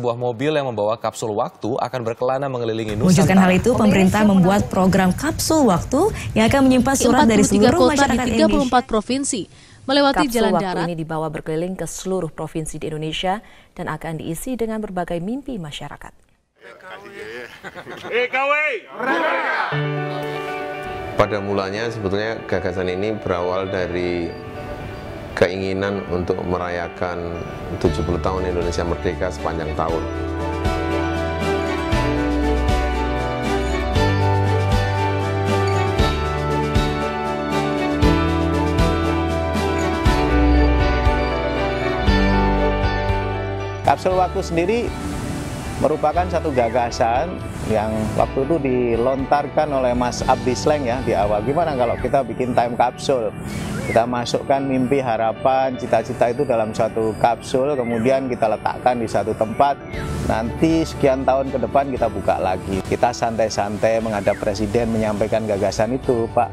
Sebuah mobil yang membawa kapsul waktu akan berkelana mengelilingi Nusantara. Mewujudkan hal itu, pemerintah membuat program kapsul waktu yang akan menyimpan surat dari seluruh masyarakat di 34 provinsi melewati kapsul jalan waktu darat. ini dibawa berkeliling ke seluruh provinsi di Indonesia dan akan diisi dengan berbagai mimpi masyarakat. Pada mulanya sebetulnya gagasan ini berawal dari keinginan untuk merayakan 70 tahun Indonesia Merdeka sepanjang tahun. Kapsul waktu sendiri merupakan satu gagasan yang waktu itu dilontarkan oleh Mas Abdi Sleng ya di awal. Gimana kalau kita bikin time kapsul? Kita masukkan mimpi, harapan, cita-cita itu dalam suatu kapsul, kemudian kita letakkan di satu tempat. Nanti sekian tahun ke depan kita buka lagi. Kita santai-santai menghadap Presiden menyampaikan gagasan itu, Pak.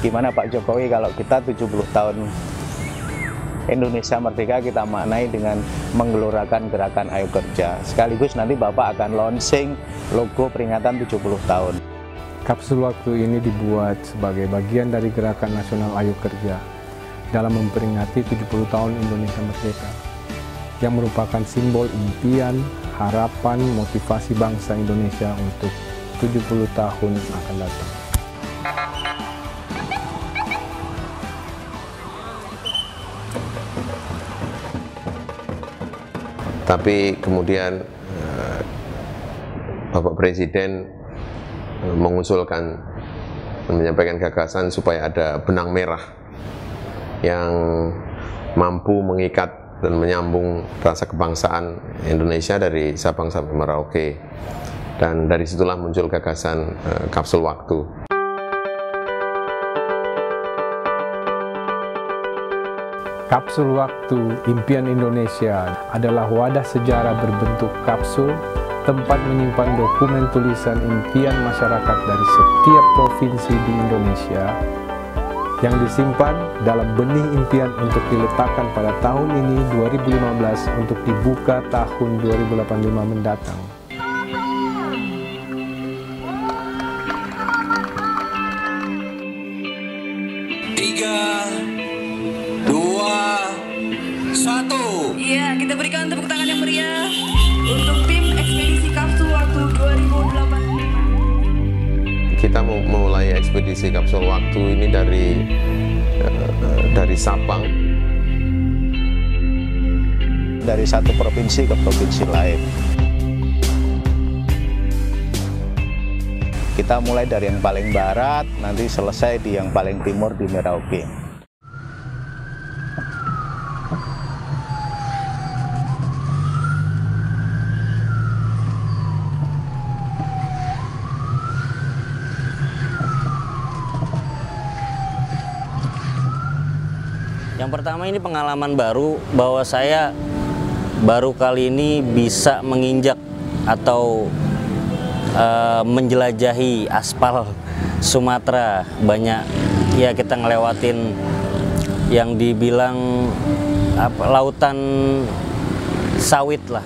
Gimana Pak Jokowi kalau kita 70 tahun Indonesia Merdeka kita maknai dengan menggelorakan gerakan Ayo Kerja. Sekaligus nanti Bapak akan launching logo peringatan 70 tahun. Kapsul waktu ini dibuat sebagai bagian dari gerakan nasional Ayo Kerja dalam memperingati 70 tahun Indonesia Merdeka, yang merupakan simbol impian, harapan, motivasi bangsa Indonesia untuk 70 tahun akan datang. Tapi kemudian Bapak Presiden mengusulkan, menyampaikan gagasan supaya ada benang merah yang mampu mengikat dan menyambung rasa kebangsaan Indonesia dari Sabang sampai Merauke. Dan dari situlah muncul gagasan kapsul waktu. Kapsul waktu impian Indonesia adalah wadah sejarah berbentuk kapsul, tempat menyimpan dokumen tulisan impian masyarakat dari setiap provinsi di Indonesia yang disimpan dalam benih impian untuk diletakkan pada tahun ini 2015 untuk dibuka tahun 2085 mendatang. Iya, kita berikan tepuk tangan yang meriah untuk tim ekspedisi kapsul waktu 2085. Kita memulai ekspedisi kapsul waktu ini dari Sabang. Dari satu provinsi ke provinsi lain. Kita mulai dari yang paling barat, nanti selesai di yang paling timur di Merauke. Yang pertama ini pengalaman baru bahwa saya baru kali ini bisa menginjak atau menjelajahi aspal Sumatera. Banyak ya kita ngelewatin yang dibilang lautan sawit lah.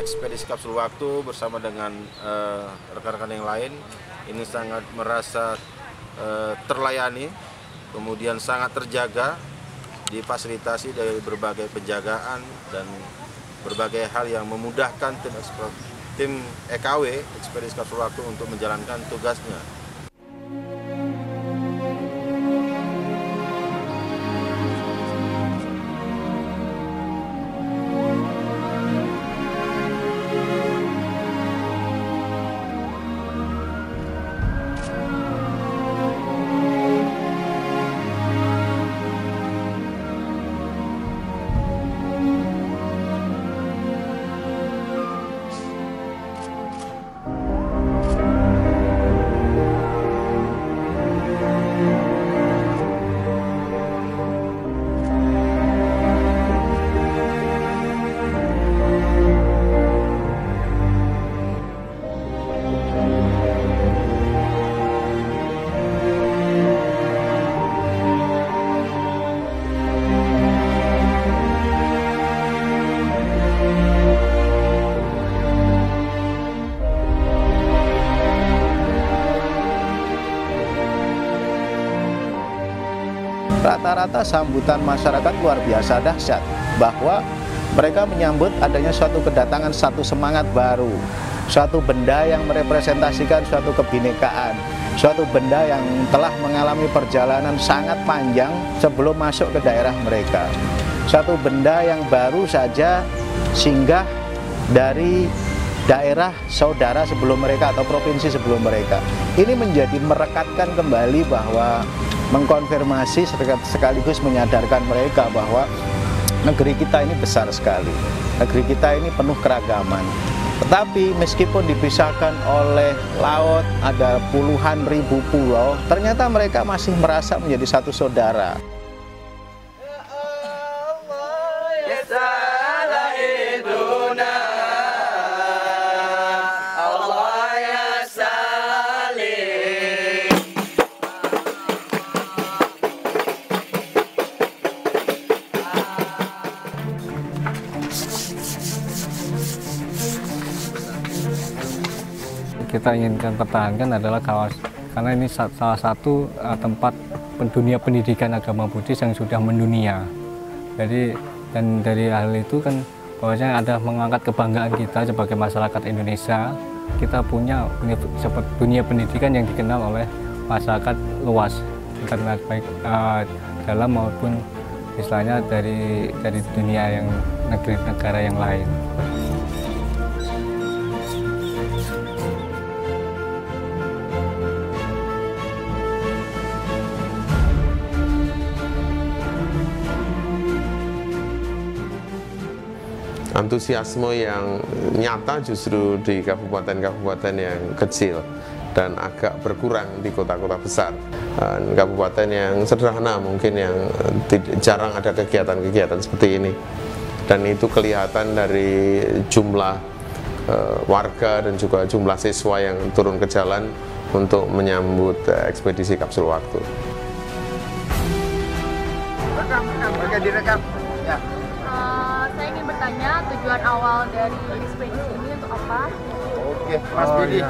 ekspedisi kapsul waktu bersama dengan rekan-rekan yang lain ini sangat merasa terlayani, kemudian sangat terjaga difasilitasi dari berbagai penjagaan dan berbagai hal yang memudahkan tim EKW, Ekspedisi Kapsul Waktu, untuk menjalankan tugasnya. Rata-rata sambutan masyarakat luar biasa dahsyat, bahwa mereka menyambut adanya suatu kedatangan, satu semangat baru, suatu benda yang merepresentasikan suatu kebinekaan, suatu benda yang telah mengalami perjalanan sangat panjang sebelum masuk ke daerah mereka, suatu benda yang baru saja singgah dari daerah saudara sebelum mereka atau provinsi sebelum mereka. Ini menjadi merekatkan kembali bahwa mengkonfirmasi sekaligus menyadarkan mereka bahwa negeri kita ini besar sekali, negeri kita ini penuh keragaman. Tetapi meskipun dipisahkan oleh laut, ada puluhan ribu pulau, ternyata mereka masih merasa menjadi satu saudara. Kita inginkan pertahankan adalah karena ini salah satu tempat dunia pendidikan agama Buddhis yang sudah mendunia. Jadi dan dari hal itu kan bahwasanya ada mengangkat kebanggaan kita sebagai masyarakat Indonesia. Kita punya dunia pendidikan yang dikenal oleh masyarakat luas, internet baik dalam maupun istilahnya dari dunia yang negara yang lain. Antusiasme yang nyata justru di kabupaten-kabupaten yang kecil dan agak berkurang di kota-kota besar. Kabupaten yang sederhana mungkin yang jarang ada kegiatan-kegiatan seperti ini. Dan itu kelihatan dari jumlah warga dan juga jumlah siswa yang turun ke jalan untuk menyambut ekspedisi Kapsul Waktu. Mereka direkam. Ya. Saya ingin bertanya tujuan awal dari ekspedisi ini untuk apa? Oke, Mas Bidi.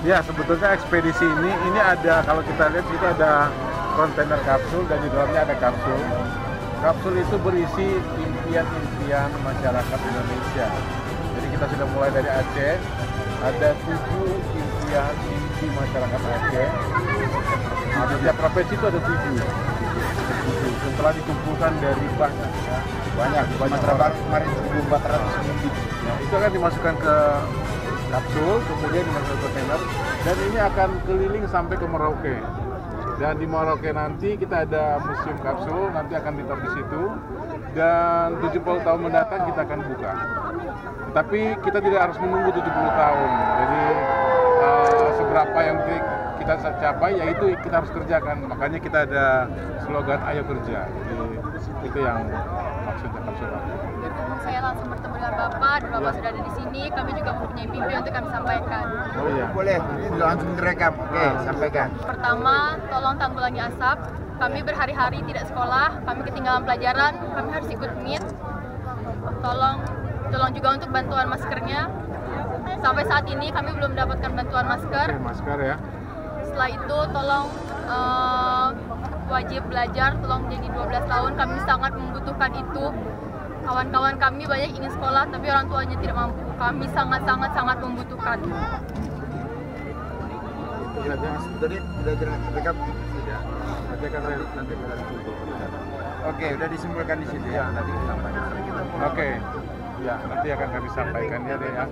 Ya, sebetulnya ekspedisi ini ada, kalau kita lihat itu ada kontainer kapsul dan di dalamnya ada kapsul. Kapsul itu berisi impian-impian masyarakat Indonesia. Jadi kita sudah mulai dari Aceh, ada 7 impian mimpi masyarakat Aceh. Nah, di setiap provinsi itu ada 7. Setelah dikumpulkan dari banyak orang. Kemarin 1.400 mimpi. Nah, itu akan dimasukkan ke kapsul, kemudian dimasukkan ke kontainer, dan ini akan keliling sampai ke Merauke. Dan di Merauke nanti kita ada museum kapsul, nanti akan ditaruh di situ. Dan 70 tahun mendatang kita akan buka. Tapi kita tidak harus menunggu 70 tahun. Jadi seberapa yang kita capai, yaitu kita harus kerjakan. Makanya kita ada slogan Ayo Kerja. Jadi itu yang maksudnya kapsul waktu. Berhubung saya langsung bertemu dengan Bapak dan Bapak sudah ada di sini, kami juga mempunyai mimpi untuk kami sampaikan. Oh iya. Boleh, ini langsung direkam. Oke, sampaikan. Pertama, tolong tanggulangi asap. Kami berhari-hari tidak sekolah, kami ketinggalan pelajaran, kami harus ikut meet. Tolong juga untuk bantuan maskernya. Sampai saat ini kami belum mendapatkan bantuan masker. Oke, masker ya. Setelah itu tolong wajib belajar, tolong jadi 12 tahun. Kami sangat membutuhkan itu. Kawan-kawan kami banyak ingin sekolah, tapi orang tuanya tidak mampu. Kami sangat membutuhkan. Oke, udah disimpulkan di situ ya. Nanti disampaikan. Oke, ya nanti akan kami sampaikan ya deh ya.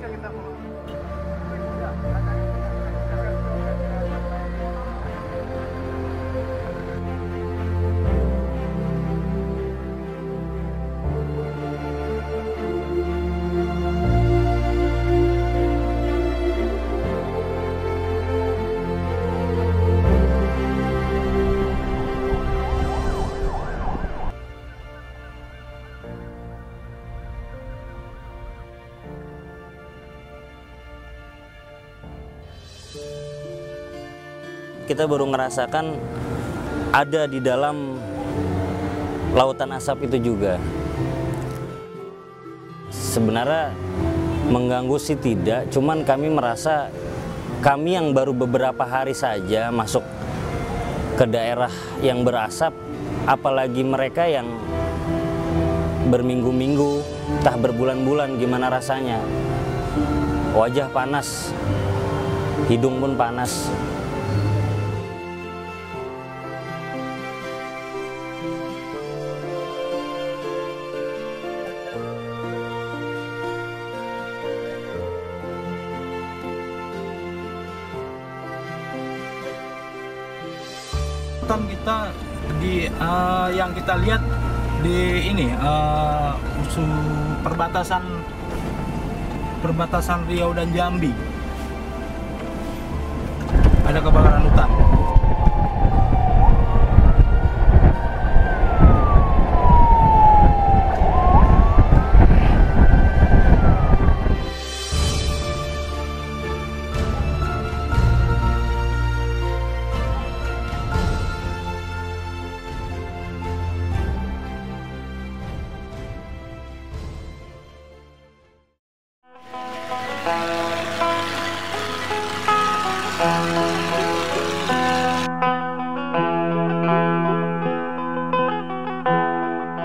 Kita baru ngerasakan ada di dalam lautan asap itu juga. Sebenarnya mengganggu sih tidak, cuman kami merasa kami yang baru beberapa hari saja masuk ke daerah yang berasap, apalagi mereka yang berminggu-minggu, entah berbulan-bulan, gimana rasanya. Wajah panas, hidung pun panas. Kita di yang kita lihat di ini perbatasan Riau dan Jambi ada kebakaran hutan.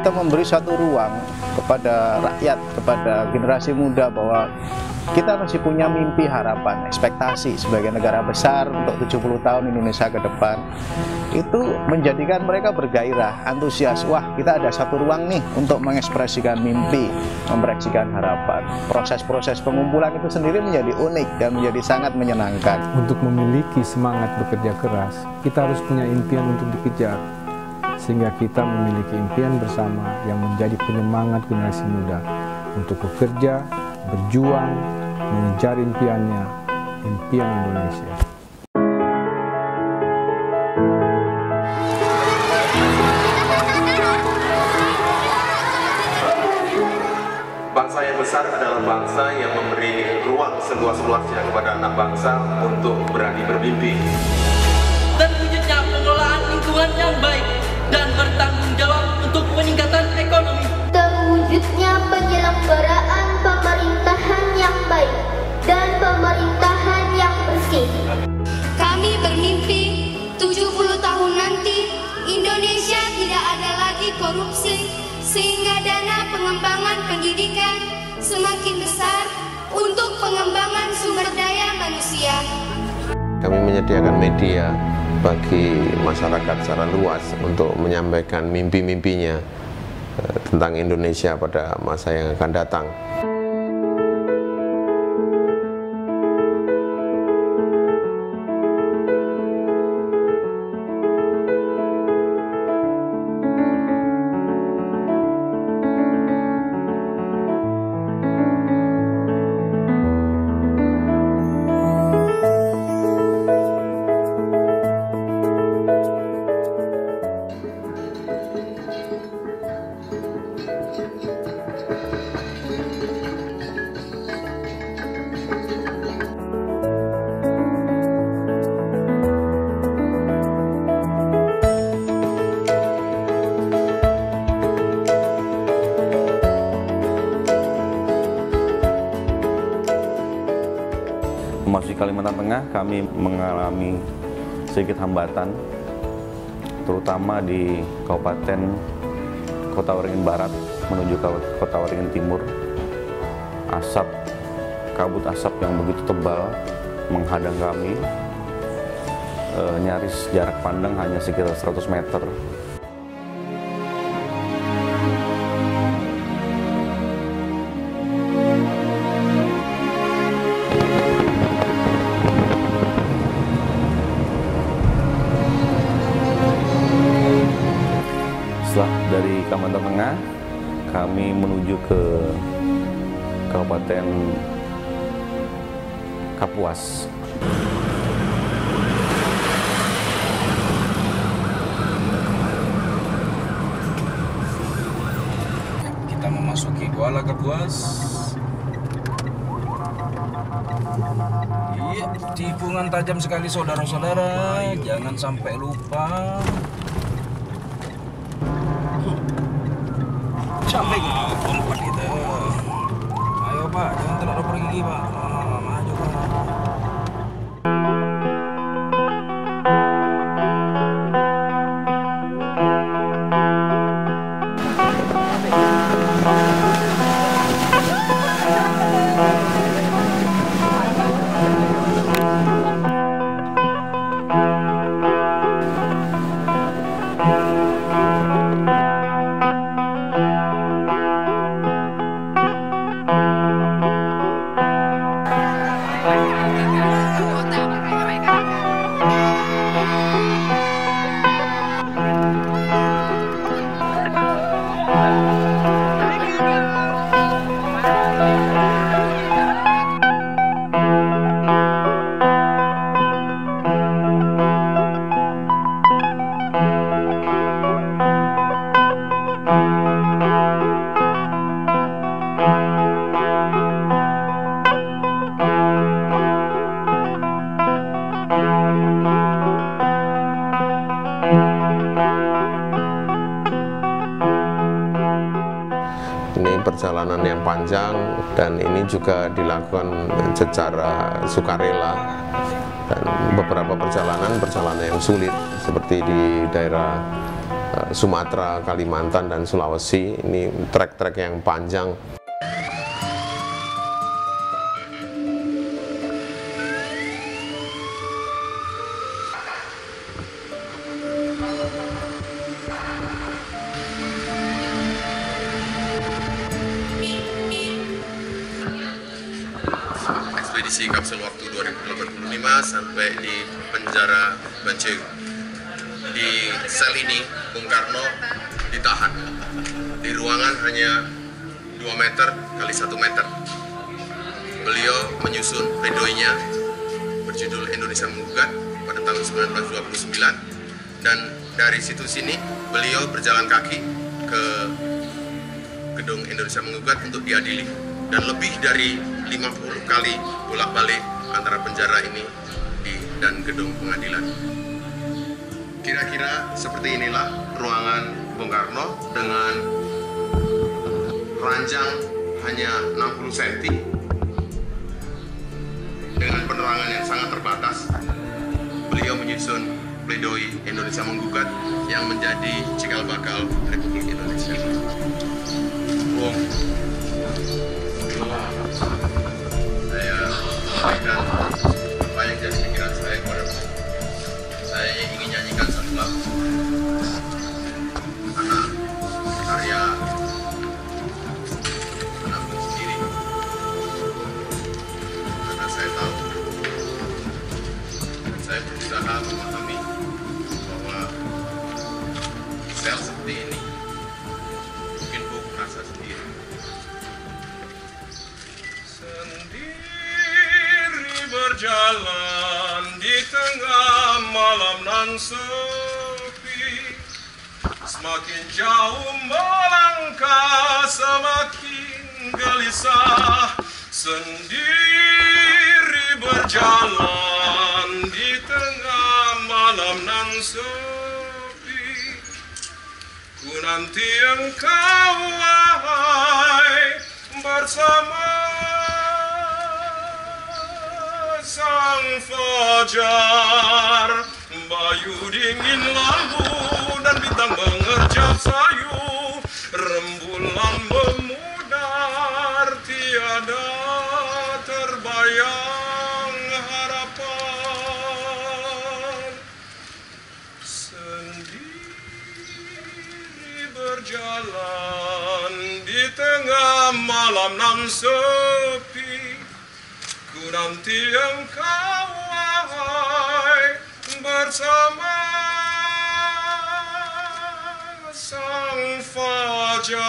Kita memberi satu ruang kepada rakyat, kepada generasi muda bahwa kita masih punya mimpi, harapan, ekspektasi sebagai negara besar untuk 70 tahun Indonesia ke depan. Itu menjadikan mereka bergairah, antusias. Wah, kita ada satu ruang nih untuk mengekspresikan mimpi, memproyeksikan harapan. Proses-proses pengumpulan itu sendiri menjadi unik dan menjadi sangat menyenangkan. Untuk memiliki semangat bekerja keras, kita harus punya impian untuk dikejar. Sehingga kita memiliki impian bersama yang menjadi penyemangat generasi muda untuk bekerja, berjuang, mengejar impiannya, impian Indonesia. Bangsa yang besar adalah bangsa yang memberi ruang seluas-luasnya kepada anak bangsa untuk berani bermimpi. Terwujudnya pengelolaan lingkungan yang baik dan bertanggung jawab untuk peningkatan ekonomi. Terwujudnya penyelenggaraan pemerintahan yang baik dan pemerintahan yang bersih. Kami bermimpi 70 tahun nanti Indonesia tidak ada lagi korupsi, sehingga dana pengembangan pendidikan semakin besar untuk pengembangan sumber daya manusia. Kami menyediakan media bagi masyarakat secara luas untuk menyampaikan mimpi-mimpinya tentang Indonesia pada masa yang akan datang. Memasuki Kalimantan Tengah, kami mengalami sedikit hambatan terutama di Kabupaten Kota Waringin Barat menuju ke Kota Waringin Timur. Kabut asap yang begitu tebal menghadang kami, nyaris jarak pandang hanya sekitar 100 meter. Setelah dari Kalimantan Tengah, kami menuju ke Kabupaten Kapuas. Kita memasuki Kuala Kapuas. Iya, tikungan tajam sekali saudara-saudara. Jangan sampai lupa. Jumping, kompak kita. Ayo Pak, jangan terlalu pergi Pak. Maju Pak. Ini perjalanan yang panjang dan ini juga dilakukan secara sukarela, dan beberapa perjalanan yang sulit seperti di daerah Sumatera, Kalimantan, dan Sulawesi. Ini trek-trek yang panjang. Ekspedisi kapsul waktu 2085 sampai di penjara Banceu. Di sel ini Bung Karno ditahan di ruangan hanya 2 meter kali 1 meter. Beliau menyusun pledoinya berjudul Indonesia Menggugat pada tahun 1929, dan dari situ sini beliau berjalan kaki ke gedung Indonesia Menggugat untuk diadili, dan lebih dari 50 kali bolak-balik antara penjara ini dan gedung pengadilan. Kira-kira seperti inilah ruangan Bung Karno dengan ranjang hanya 60 cm dengan penerangan yang sangat terbatas. Beliau menyusun pledoi Indonesia Menggugat yang menjadi cikal bakal Republik Indonesia. Saya sampaikan apa yang jadi pikiran saya kepada Bung. Saya ingin nyanyikan satu lagu anak karya anak Bung sendiri, karena saya tahu dan saya berusaha memahami bahwa sel seperti ini mungkin Bung merasa sendiri. Berjalan di tengah malam nan sepi, semakin jauh melangkah, semakin gelisah. Sendiri berjalan di tengah malam nan sepi, ku nanti engkau wahai bersama sang fajar bayu dingin lampu dan bintang mengerjap sayu, rembulan memudar tiada terbayang harapan, sendiri berjalan di tengah malam nan sepi, ku nanti engkau wahai bersama sang fajar.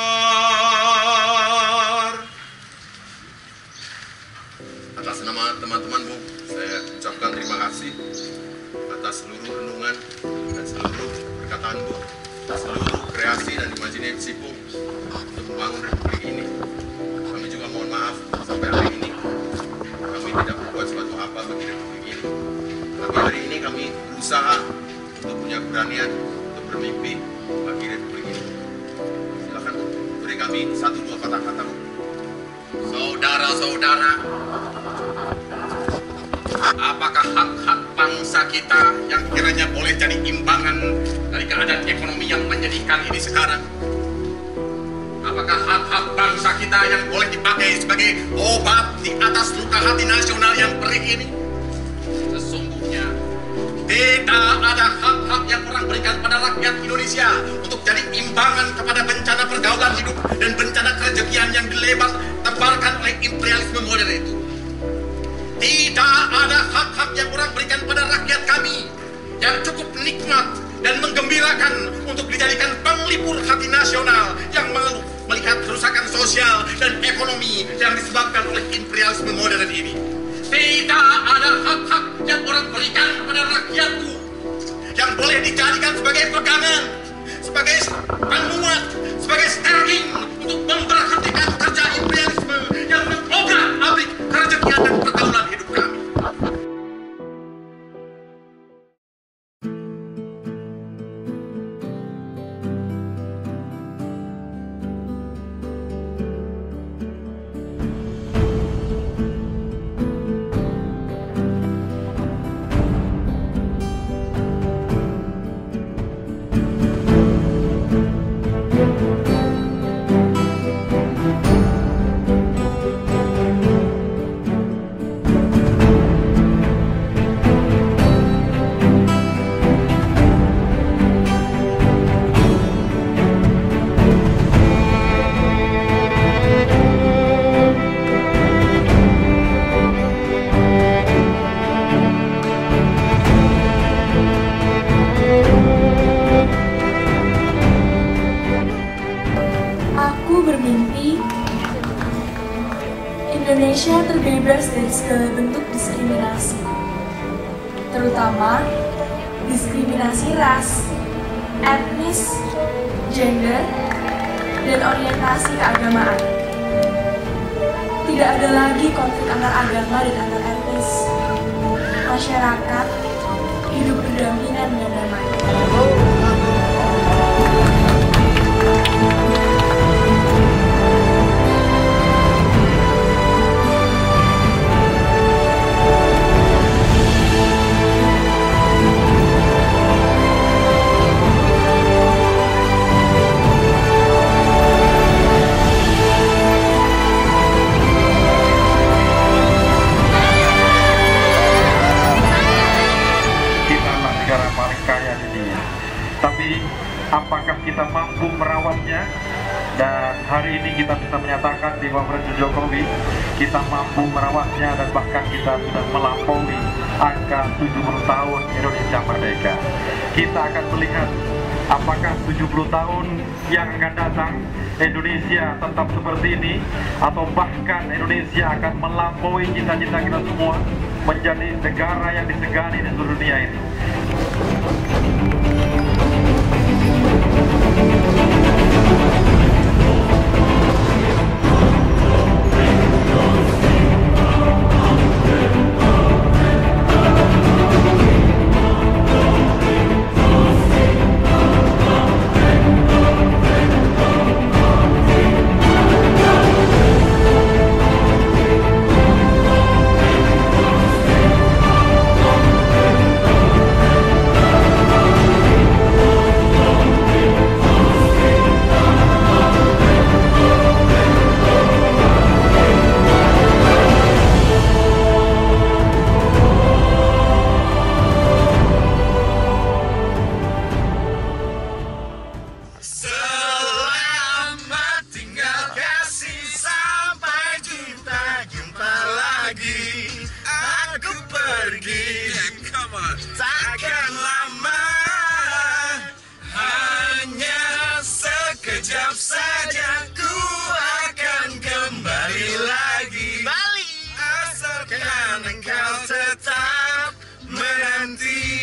Atas nama teman-temanmu, saya ucapkan terima kasih atas seluruh renungan dan seluruh perkataanmu, atas seluruh kreasi dan imajinasimu untuk membangun republik ini. Kami juga mohon maaf sampai hari ini kami tidak berbuat suatu apa bagi republik ini. Tapi hari ini kami berusaha untuk punya keberanian untuk bermimpi bagi republik ini. Silakan beri kami 1-2 kata-kata. Saudara-saudara, apakah hak-hak bangsa kita yang kiranya boleh jadi imbangan dari keadaan ekonomi yang menyedihkan ini sekarang? Apakah hak-hak bangsa kita yang boleh dipakai sebagai obat di atas luka hati nasional yang perih ini? Sesungguhnya tidak ada hak-hak yang orang berikan pada rakyat Indonesia untuk jadi imbangan kepada bencana pergaulan hidup dan bencana kerejekian yang tebarkan oleh imperialisme modern itu. Tidak ada hak-hak yang orang berikan pada rakyat kami yang cukup nikmat dan menggembirakan untuk dijadikan penglipur hati nasional yang mengeluh melihat kerusakan sosial dan ekonomi yang disebabkan oleh imperialisme modern ini. Tidak ada hak-hak yang orang berikan kepada rakyatku yang boleh dijadikan sebagai pegangan, sebagai penguat, sebagai sterling untuk memberhentikan kerja imperialisme yang mengobrak-abrik kerejekian dan pergaulan hidup kami. Indonesia terbebas dari segala bentuk diskriminasi, terutama diskriminasi ras, etnis, gender, dan orientasi keagamaan. Tidak ada lagi konflik antar agama dan antar etnis. Masyarakat hidup berdampingan dan damai. Apakah kita mampu merawatnya? Dan hari ini kita bisa menyatakan di bawah Presiden Jokowi kita mampu merawatnya dan bahkan kita sudah melampaui angka 70 tahun Indonesia merdeka. Kita akan melihat apakah 70 tahun yang akan datang Indonesia tetap seperti ini atau bahkan Indonesia akan melampaui cita-cita kita semua menjadi negara yang disegani di seluruh dunia ini. takkan lama, hanya sekejap saja ku akan kembali lagi. Asalkan engkau tetap menanti.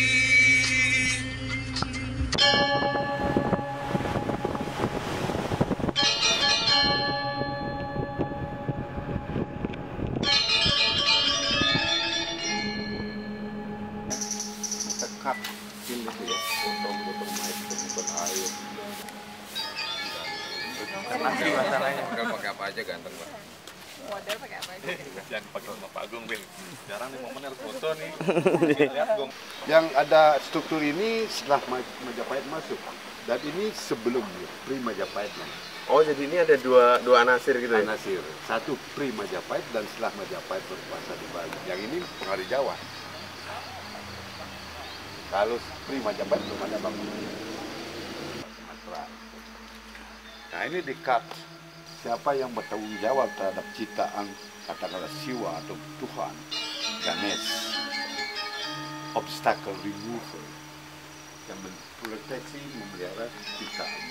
Tekap kecil itu ya, potong-potong air. Pasti masalahnya. Model pakai apa aja ganteng, Pak. Model pakai apa aja? Jangan pakai sama Pak Agung, Bin. Jarang nih momen harus foto nih. Lihat, Gong. Yang ada struktur ini setelah Majapahit masuk. Dan ini sebelum pre-Majapahit. Oh, jadi ini ada dua anasir gitu ya? Anasir. Satu pre-Majapahit dan setelah Majapahit berkuasa di Bali. Yang ini pengaruh Jawa. Kalau pre-Majapahit belum ada bangunan. Nah, ini dekat. Siapa yang bertanggung jawab terhadap ciptaan, katakanlah Siwa atau Tuhan, Ganesh, obstacle remover, yang memproteksi, memelihara ciptaan.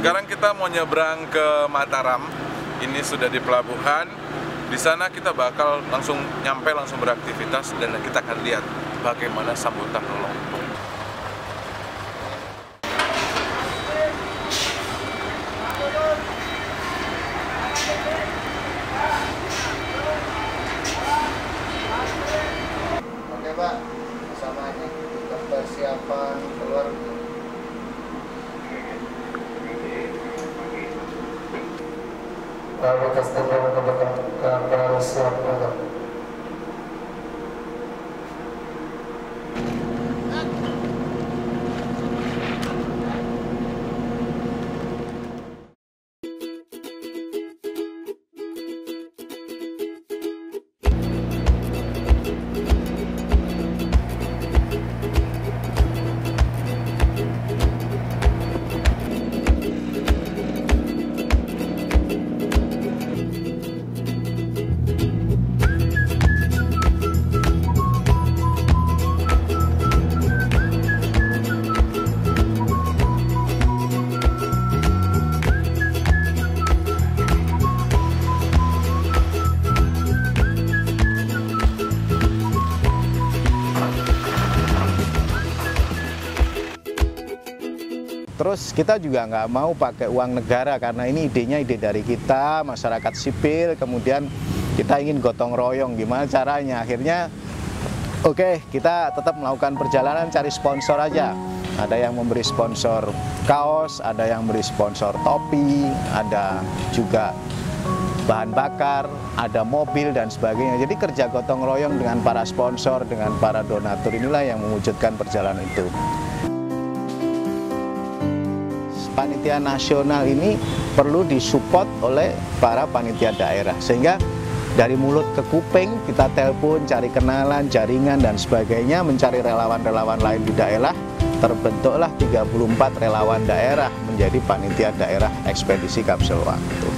Sekarang kita mau nyebrang ke Mataram. Ini sudah di pelabuhan. Di sana kita bakal langsung nyampe, langsung beraktivitas, dan kita akan lihat bagaimana sambutan lompong. Oke Pak, sama ini untuk persiapan keluar. Lalu kasihnya menambahkan kapal siap untuk Terus kita juga nggak mau pakai uang negara karena ini idenya ide dari kita, masyarakat sipil, kemudian kita ingin gotong royong, gimana caranya. Akhirnya oke, kita tetap melakukan perjalanan cari sponsor aja. Ada yang memberi sponsor kaos, ada yang memberi sponsor topi, ada juga bahan bakar, ada mobil dan sebagainya. Jadi kerja gotong royong dengan para sponsor, dengan para donatur inilah yang mewujudkan perjalanan itu. Panitia nasional ini perlu disupport oleh para panitia daerah, sehingga dari mulut ke kuping, kita telepon, cari kenalan, jaringan dan sebagainya, mencari relawan-relawan lain di daerah. Terbentuklah 34 relawan daerah menjadi panitia daerah ekspedisi kapsul waktu.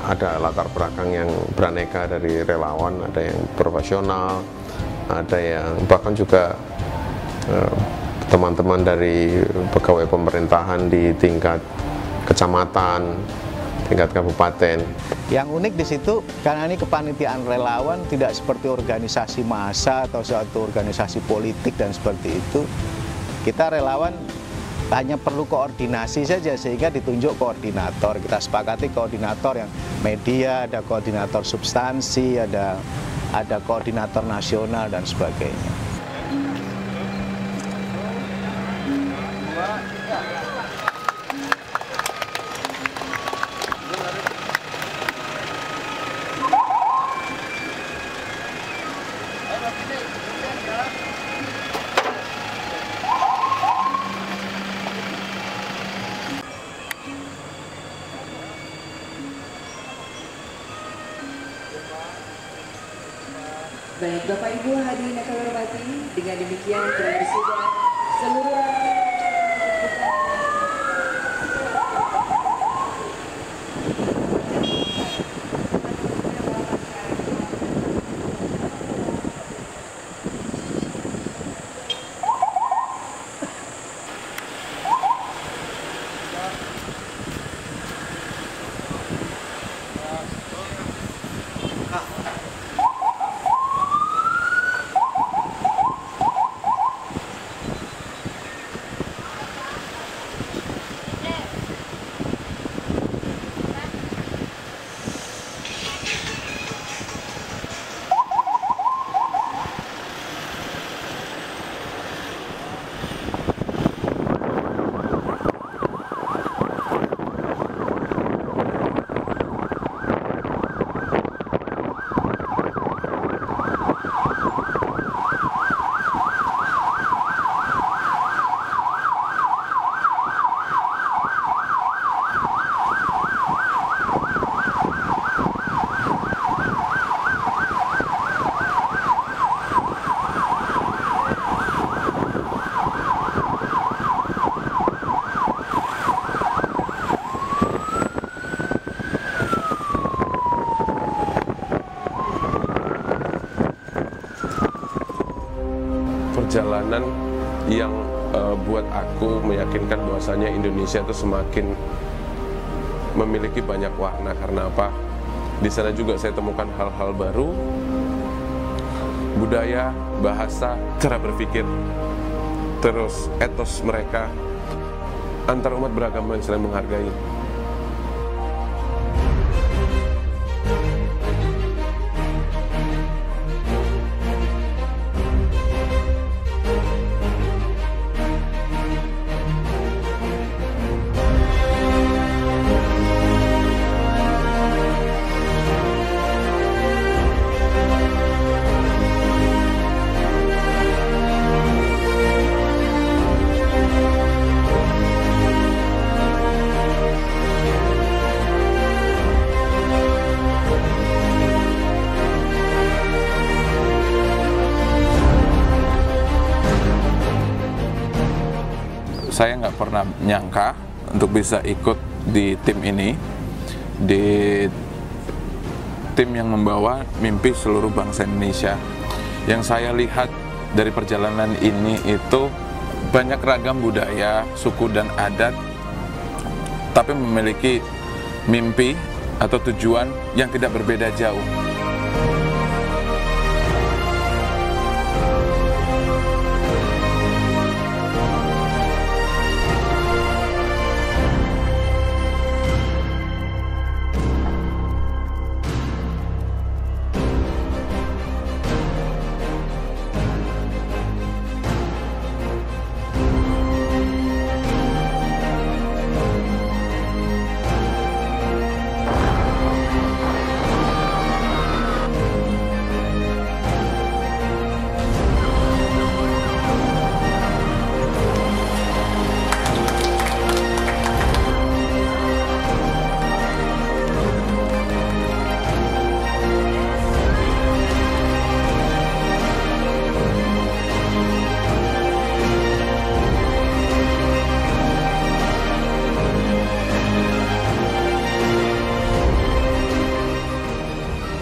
Ada latar belakang yang beraneka dari relawan, ada yang profesional, ada yang bahkan juga teman-teman dari pegawai pemerintahan di tingkat kecamatan, tingkat kabupaten. Yang unik di situ, karena ini kepanitiaan relawan tidak seperti organisasi massa atau suatu organisasi politik dan seperti itu. Kita relawan hanya perlu koordinasi saja sehingga ditunjuk koordinator. Kita sepakati koordinator yang media, ada koordinator substansi, ada koordinator nasional dan sebagainya. Baik, Bapak Ibu hadirin yang kami hormati, dengan demikian telah sudah seluruh rangkaian perjalanan yang buat aku meyakinkan bahwasanya Indonesia itu semakin memiliki banyak warna. Karena apa? Di sana juga saya temukan hal-hal baru, budaya, bahasa, cara berpikir, terus etos mereka antar umat beragama yang saling menghargai. Saya nggak pernah nyangka untuk bisa ikut di tim ini, di tim yang membawa mimpi seluruh bangsa Indonesia. Yang saya lihat dari perjalanan ini itu banyak ragam budaya, suku dan adat, tapi memiliki mimpi atau tujuan yang tidak berbeda jauh.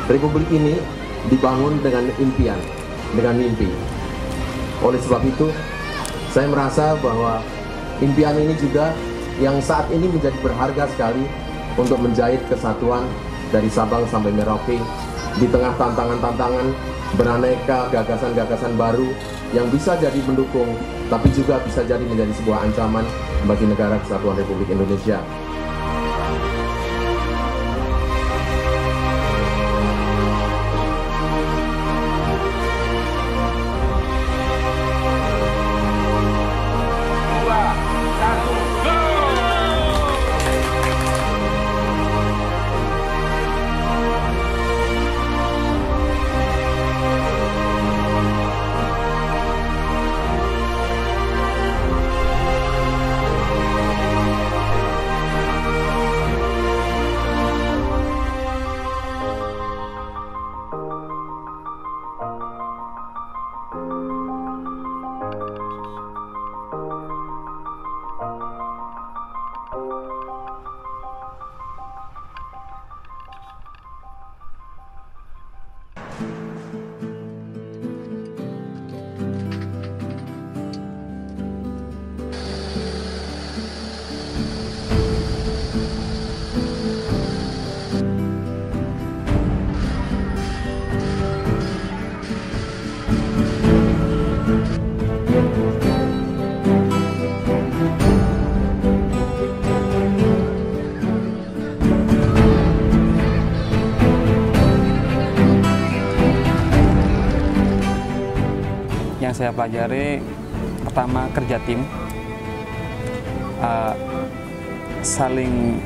Republik ini dibangun dengan impian, dengan mimpi. Oleh sebab itu, saya merasa bahwa impian ini juga yang saat ini menjadi berharga sekali untuk menjahit kesatuan dari Sabang sampai Merauke di tengah tantangan-tantangan beraneka gagasan-gagasan baru yang bisa jadi mendukung, tapi juga bisa jadi menjadi sebuah ancaman bagi negara kesatuan Republik Indonesia. Yang saya pelajari, pertama kerja tim, saling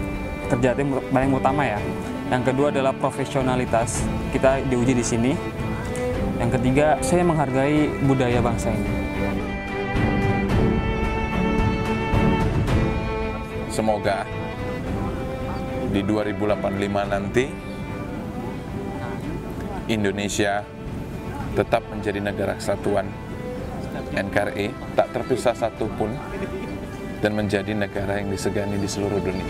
kerja tim paling utama ya. Yang kedua adalah profesionalitas, kita diuji di sini. Yang ketiga, saya menghargai budaya bangsa ini. Semoga di 2085 nanti Indonesia tetap menjadi negara kesatuan NKRI, tak terpisah satupun, dan menjadi negara yang disegani di seluruh dunia.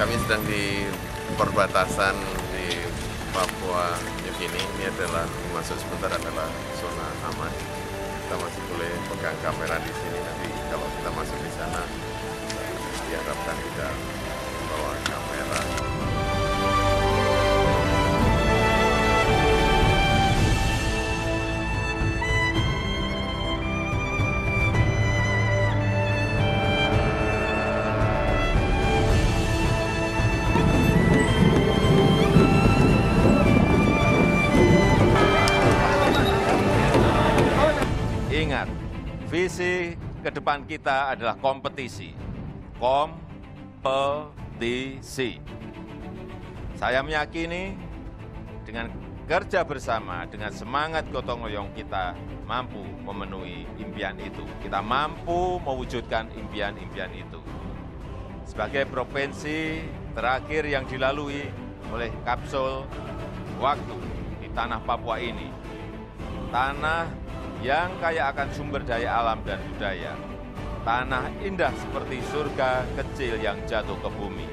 Kami sedang di perbatasan di Papua New Guinea. Ini adalah masuk sebentar adalah zona aman. Kita masih boleh pegang kamera di sini. Nanti kalau kita masuk di sana, diharapkan tidak membawa kamera. Ingat, visi ke depan kita adalah kompetisi. Kompetisi. Saya meyakini dengan kerja bersama, dengan semangat gotong royong kita mampu memenuhi impian itu. Kita mampu mewujudkan impian-impian itu. Sebagai provinsi terakhir yang dilalui oleh kapsul waktu di tanah Papua ini, tanah yang kaya akan sumber daya alam dan budaya, tanah indah seperti surga kecil yang jatuh ke bumi.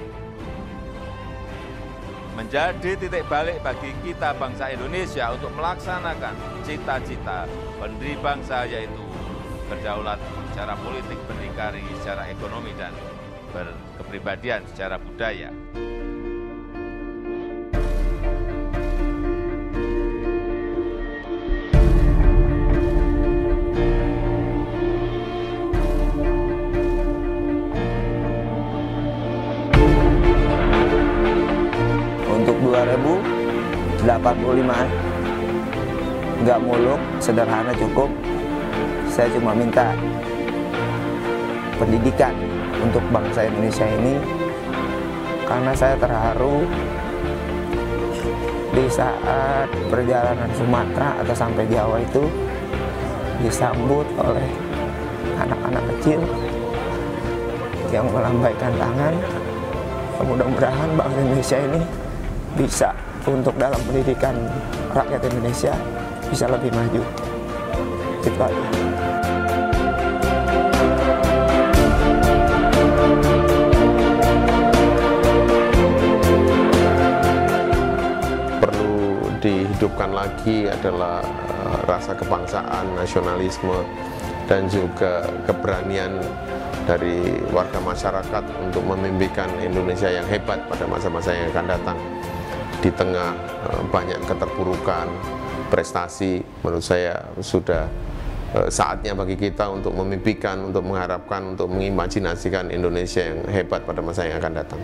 Menjadi titik balik bagi kita bangsa Indonesia untuk melaksanakan cita-cita pendiri bangsa, yaitu berdaulat secara politik, berdikari secara ekonomi, dan berkepribadian secara budaya. Untuk 2085, nggak muluk, sederhana cukup. Saya cuma minta pendidikan untuk bangsa Indonesia ini, karena saya terharu di saat perjalanan Sumatera atau sampai Jawa itu disambut oleh anak-anak kecil yang melambaikan tangan. Mudah-mudahan bangsa Indonesia ini bisa untuk dalam pendidikan rakyat Indonesia bisa lebih maju. Itu aja. Perlu dihidupkan lagi adalah rasa kebangsaan, nasionalisme, dan juga keberanian dari warga masyarakat untuk memimpikan Indonesia yang hebat pada masa-masa yang akan datang. Di tengah banyak keterpurukan prestasi, menurut saya sudah saatnya bagi kita untuk memimpikan, untuk mengharapkan, untuk mengimajinasikan Indonesia yang hebat pada masa yang akan datang.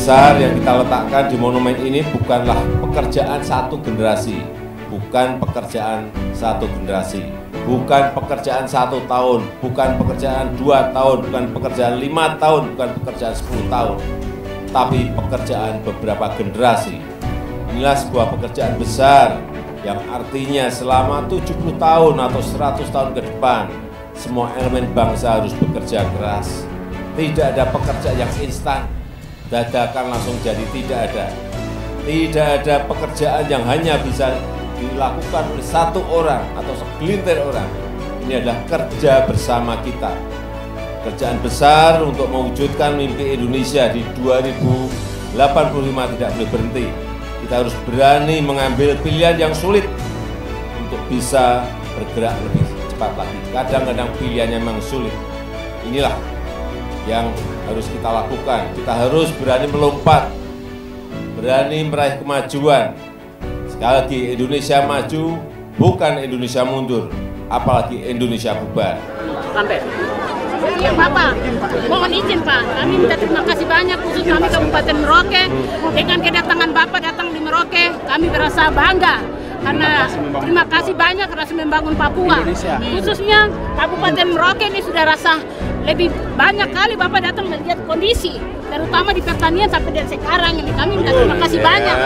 besar yang kita letakkan di monumen ini bukanlah pekerjaan satu generasi, bukan pekerjaan satu generasi, bukan pekerjaan 1 tahun, bukan pekerjaan 2 tahun, bukan pekerjaan 5 tahun, bukan pekerjaan 10 tahun, tapi pekerjaan beberapa generasi. Inilah sebuah pekerjaan besar yang artinya selama 70 tahun atau 100 tahun ke depan, semua elemen bangsa harus bekerja keras. Tidak ada pekerjaan yang instan, dadakan langsung jadi, tidak ada. Tidak ada pekerjaan yang hanya bisa dilakukan oleh satu orang atau segelintir orang. Ini adalah kerja bersama kita. Kerjaan besar untuk mewujudkan mimpi Indonesia di 2085 tidak boleh berhenti. Kita harus berani mengambil pilihan yang sulit untuk bisa bergerak lebih cepat lagi. Kadang-kadang pilihannya memang sulit. Inilah yang harus kita lakukan. Kita harus berani melompat, berani meraih kemajuan. Sekali lagi, Indonesia maju, bukan Indonesia mundur, apalagi Indonesia bubar. Sampai. Ya Bapak, mohon izin Pak, kami minta terima kasih banyak khusus kami Kabupaten Merauke. Dengan kedatangan Bapak datang di Merauke, kami merasa bangga karena terima kasih banyak karena sudah membangun Papua. Khususnya Kabupaten Merauke ini sudah rasa lebih banyak kali Bapak datang melihat kondisi, terutama di pertanian sampai dan sekarang ini kami minta terima kasih banyak.